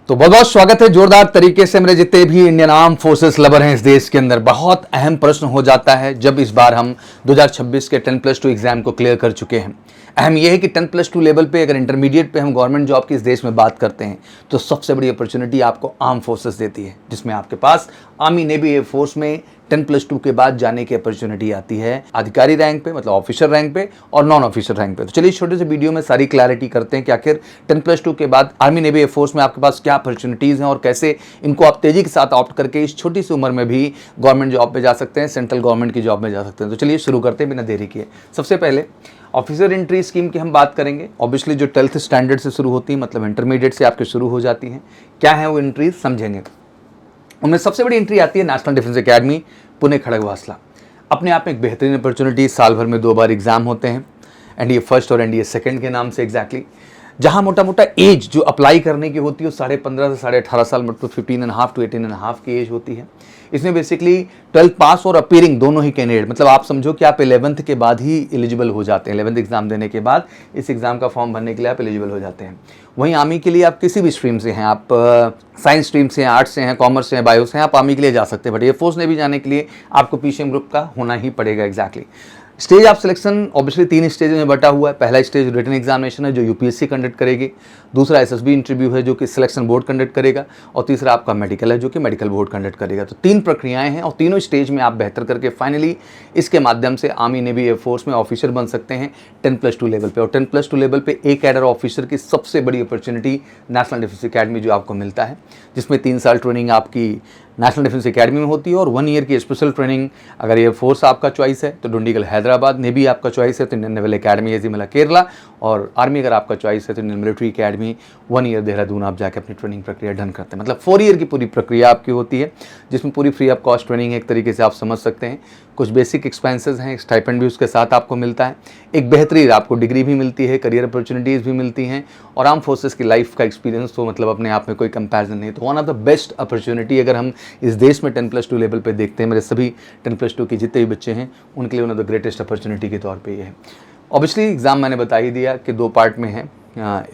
तो बहुत बहुत स्वागत है जोरदार तरीके से मेरे जितने भी इंडियन आर्म फोर्सेस लवर हैं इस देश के अंदर। बहुत अहम प्रश्न हो जाता है जब इस बार हम 2026 के 10+2 एग्जाम को क्लियर कर चुके हैं। अहम यह है कि 10+2 लेवल पे अगर इंटरमीडिएट पे हम गवर्नमेंट जॉब की इस देश में बात करते हैं तो सबसे बड़ी अपॉर्चुनिटी आपको आर्म फोर्सेस देती है, जिसमें आपके पास आर्मी नेवी एयरफोर्स में 10+2 के बाद जाने की अपॉर्चुनिटी आती है अधिकारी रैंक पे, मतलब ऑफिसर रैंक पे और नॉन ऑफिसर रैंक पे। तो चलिए इस छोटे से वीडियो में सारी क्लैरिटी करते हैं कि आखिर 10+2 के बाद आर्मी नेवी एयरफोर्स में आपके पास क्या अपॉर्चुनिटीज़ हैं और कैसे इनको आप तेजी के साथ ऑप्ट करके इस छोटी सी उम्र में भी गवर्नमेंट जॉब पे जा सकते हैं, सेंट्रल गवर्नमेंट की जॉब में जा सकते हैं। तो चलिए शुरू करते हैं बिना देरी किए। सबसे पहले ऑफिसर एंट्री स्कीम की हम बात करेंगे। ऑब्वियसली जो 12th स्टैंडर्ड से शुरू होती है, मतलब इंटरमीडिएट से आपके शुरू हो जाती हैं। क्या है वो एंट्रीज समझेंगे। उनमें सबसे बड़ी एंट्री आती है national defence academy Pune Khadakwasla. अपने आप में एक बेहतरीन अपॉर्चुनिटी, साल भर में 2 बार एग्जाम होते हैं, एनडीए फर्स्ट और एनडीए सेकंड के नाम से एग्जैक्टली। जहां मोटा मोटा एज जो अप्लाई करने की होती है वो 15.5 से 18.5 साल, मतलब 15.5 to 18.5 की एज होती है। इसमें बेसिकली 12th पास और अपीयरिंग दोनों ही कैंडिडेट, मतलब आप समझो कि आप 11th के बाद ही एलिजिबल हो जाते हैं। 11th एग्जाम देने के बाद इस एग्जाम का फॉर्म भरने के लिए आप एलिजिबल हो जाते हैं। वहीं आर्मी के लिए आप किसी भी स्ट्रीम से हैं, आप साइंस स्ट्रीम से हैं, आर्ट्स से हैं, कॉमर्स से हैं, बायो से हैं, आप आर्मी के लिए जा सकते हैं। बट एयरफोर्स ने भी जाने के लिए आपको पीसीएम ग्रुप का होना ही पड़ेगा exactly. Stage of selection obviously 3 stage में बटा हुआ है। पहला स्टेज रिटन एग्जामिनेशन है जो यूपीएससी कंडक्ट करेगी, दूसरा एसएसबी इंटरव्यू है जो कि सिलेक्शन बोर्ड कंडक्ट करेगा, और तीसरा आपका मेडिकल है जो कि मेडिकल बोर्ड कंडक्ट करेगा। तो 3 प्रक्रियाएं हैं और तीनों स्टेज में आप बेहतर करके फाइनली इसके माध्यम से आर्मी नेवी एयरफोर्स में ऑफिसर बन सकते हैं 10+2 लेवल पे। और 10+2 लेवल पे एक कैडर ऑफिसर की सबसे बड़ी अपॉर्चुनिटी नेशनल डिफेंस एकेडमी जो आपको मिलता है, जिसमें 3 साल ट्रेनिंग आपकी नेशनल डिफेंस एकेडमी में होती है और 1 ईयर की स्पेशल ट्रेनिंग अगर एयरफोर्स आपका चॉइस है तो डुंडीगल हैदराबाद, नेवी आपका चॉइस है तो इंडियन नेवल एकेडमी एजीमला केरला, और आर्मी अगर आपका चॉइस है तो Indian military academy 1 year Dehradun आप जाकर अपनी ट्रेनिंग प्रक्रिया डन करते हैं। मतलब 4 ईयर की पूरी प्रक्रिया आपकी होती है, जिसमें पूरी फ्री ऑफ कॉस्ट ट्रेनिंग है, एक तरीके से आप समझ सकते हैं। कुछ बेसिक एक्सपेंसेस हैं, स्टाइपेंड भी उसके साथ आपको मिलता है, एक बेहतरीन आपको डिग्री भी मिलती है, करियर अपॉर्चुनिटीज़ भी मिलती हैं, और आर्म फोर्सेस की लाइफ का एक्सपीरियंस तो मतलब अपने आप में कोई कंपैरिजन नहीं। तो one of the best opportunity अगर हम इस देश में 10+2 लेवल पे देखते हैं, मेरे सभी 10+2 के जितने भी बच्चे हैं उनके लिए one of the greatest opportunity के तौर पे ये है। ऑब्वियसली एग्जाम मैंने बता ही दिया कि 2 पार्ट में है,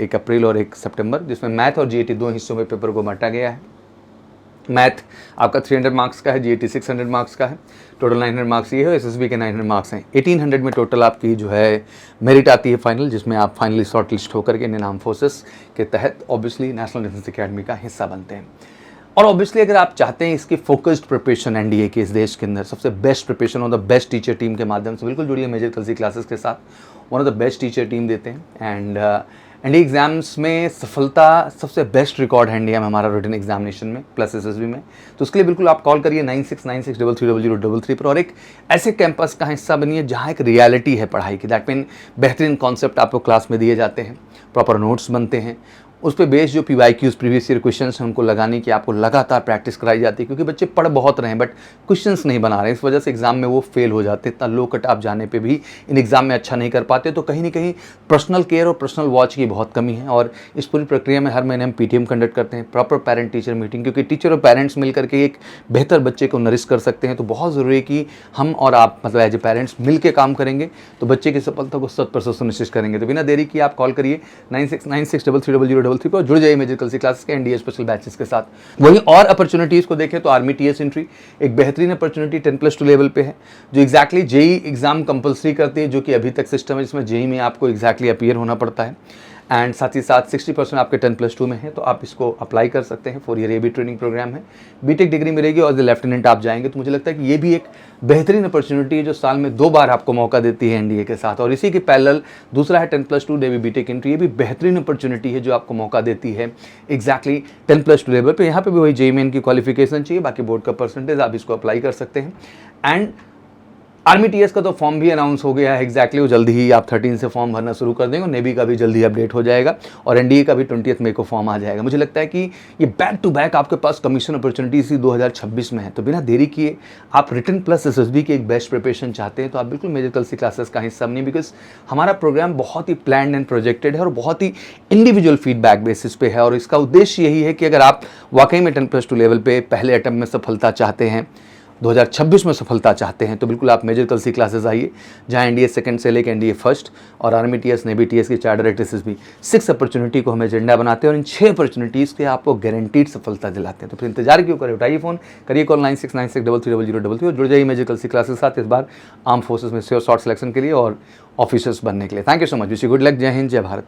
1 अप्रैल और 1 सितंबर, जिसमें मैथ और जीएटी 2 हिस्सों में पेपर को बांटा गया है। मैथ आपका 300 मार्क्स का है, जीएटी 600 मार्क्स का है, टोटल 900 मार्क्स ये है, एसएसबी के 900 मार्क्स हैं। 1800 में टोटल आपकी जो है मेरिट आती है फाइनल, जिसमें आप फाइनली शॉर्ट लिस्ट होकर के इंडियन आर्म फोर्सेस के तहत ऑब्वियसली नेशनल डिफेंस एकेडमी का हिस्सा बनते हैं। और ऑब्वियसली अगर आप चाहते हैं इसकी फोकस्ड प्रिपरेशन एनडीए के इस देश के अंदर सबसे बेस्ट प्रिपरेशन और द बेस्ट टीचर टीम के माध्यम से, बिल्कुल जुड़िए मेजर कलसी क्लासेस के साथ। One of the best teacher team देते हैं एंड एनडीए एग्जाम्स में सफलता सबसे बेस्ट रिकॉर्ड है इंडिया में हमारा रिटन एग्जामिनेशन में प्लस एसएसबी में। तो उसके लिए बिल्कुल आप कॉल करिए 9696330033 पर और एक ऐसे कैंपस का हिस्सा बनिए जहाँ एक रियलिटी है पढ़ाई की। दैट मीन बेहतरीन कॉन्सेप्ट आपको क्लास में दिए जाते हैं, प्रॉपर नोट्स बनते हैं, उस पर बेस्ड जो PYQs प्रीवियस ईयर क्वेश्चंस हैं उनको लगाने की आपको लगातार प्रैक्टिस कराई जाती है, क्योंकि बच्चे पढ़ बहुत रहे हैं बट क्वेश्चंस नहीं बना रहे हैं। इस वजह से एग्जाम में वो फेल हो जाते हैं। इतना लो कट आप जाने पे भी इन एग्जाम में अच्छा नहीं कर पाते। तो कहीं ना कहीं पर्सनल केयर और पर्सनल वॉच की बहुत कमी है। और इस पूरी प्रक्रिया में हर महीने हम PTM कंडक्ट करते हैं, प्रॉपर पेरेंट टीचर मीटिंग, क्योंकि टीचर और पेरेंट्स मिलकर के एक बेहतर बच्चे को नरिश कर सकते हैं। तो बहुत ज़रूरी है कि हम और आप मतलब एज ए पेरेंट्स मिल के काम करेंगे तो बच्चे की सफलता को 100% सुनिश्चित करेंगे। तो बिना देरी किए आप कॉल करिए 9696330033 पर, जुड़ जाइए कलसी क्लासेस के एनडीए स्पेशल बैचेस के साथ। वहीं और अपॉर्चुनिटीज को देखें तो आर्मी टीएस एंट्री एक बेहतरीन अपॉर्चुनिटी 10+2 लेवल पे है, जो एग्जैक्टली जेई एग्जाम कंपलसरी करती है, जो कि अभी तक सिस्टम है जिसमें जेई में आपको एग्जैक्टली अपीयर होना पड़ता है। एंड साथ ही साथ 60% आपके 10+2 में है, तो आप इसको अप्लाई कर सकते हैं। 4 ईयर एबी ट्रेनिंग प्रोग्राम है, बीटेक डिग्री मिलेगी और एज ए लेफ्टिनेंट आप जाएंगे। तो मुझे लगता है कि ये भी एक बेहतरीन अपॉर्चुनिटी है जो साल में 2 बार आपको मौका देती है एनडीए के साथ। और इसी के पैरेलल दूसरा है 10+2 नेवी बीटेक एंट्री, ये भी बेहतरीन अपॉर्चुनिटी है जो आपको मौका देती है एग्जैक्टली 10+2 लेवल पे। यहाँ पे भी वही जेईई मेन की क्वालिफिकेशन चाहिए, बाकी बोर्ड का परसेंटेज, आप इसको अप्लाई कर सकते हैं। एंड आर्मी टीएस का तो फॉर्म भी अनाउंस हो गया है एग्जैक्टली, वो जल्दी ही आप 13 से फॉर्म भरना शुरू कर देंगे। नेवी का भी जल्दी अपडेट हो जाएगा और एनडीए का भी 20 मई को फॉर्म आ जाएगा। मुझे लगता है कि ये बैक टू बैक आपके पास कमीशन अपॉर्चुनिटीज 2026 में है। तो बिना देरी किए आप रिटन प्लस एसएसबी की एक बेस्ट प्रिपरेशन चाहते हैं तो आप बिल्कुल मेजर कलसी क्लासेस का हिस्सा बनिए, बिकॉज हमारा प्रोग्राम बहुत ही प्लान्ड एंड प्रोजेक्टेड है और बहुत ही इंडिविजुअल फीडबैक बेसिस पे है। और इसका उद्देश्य यही है कि अगर आप वाकई में 10+2 लेवल पे पहले अटेम्प्ट में सफलता चाहते हैं, 2026 में सफलता चाहते हैं तो बिल्कुल आप मेजर कलसी क्लासेस आइए, जहां एनडीए सेकंड से लेकर एनडीए फर्स्ट और आर्मी टीएस, नेवी टीएस की चार्टर एटीएस भी 6 अपॉर्चुनिटी को हम एजेंडा बनाते हैं और इन 6 अपॉर्चुनिटीज़ के आपको गारंटीड सफलता दिलाते हैं। तो फिर इंतजार क्यों करें, उठाइए फ़ोन, करिए कॉल 9696330033 और जुड़ जाइए मेजर कलसी क्लासेस के साथ, इस बार आर्म फोर्सेस में शॉर्ट सिलेक्शन के लिए और ऑफिसर्स बनने के लिए। Thank you so much, wish you good luck. जय हिंद, जय भारत।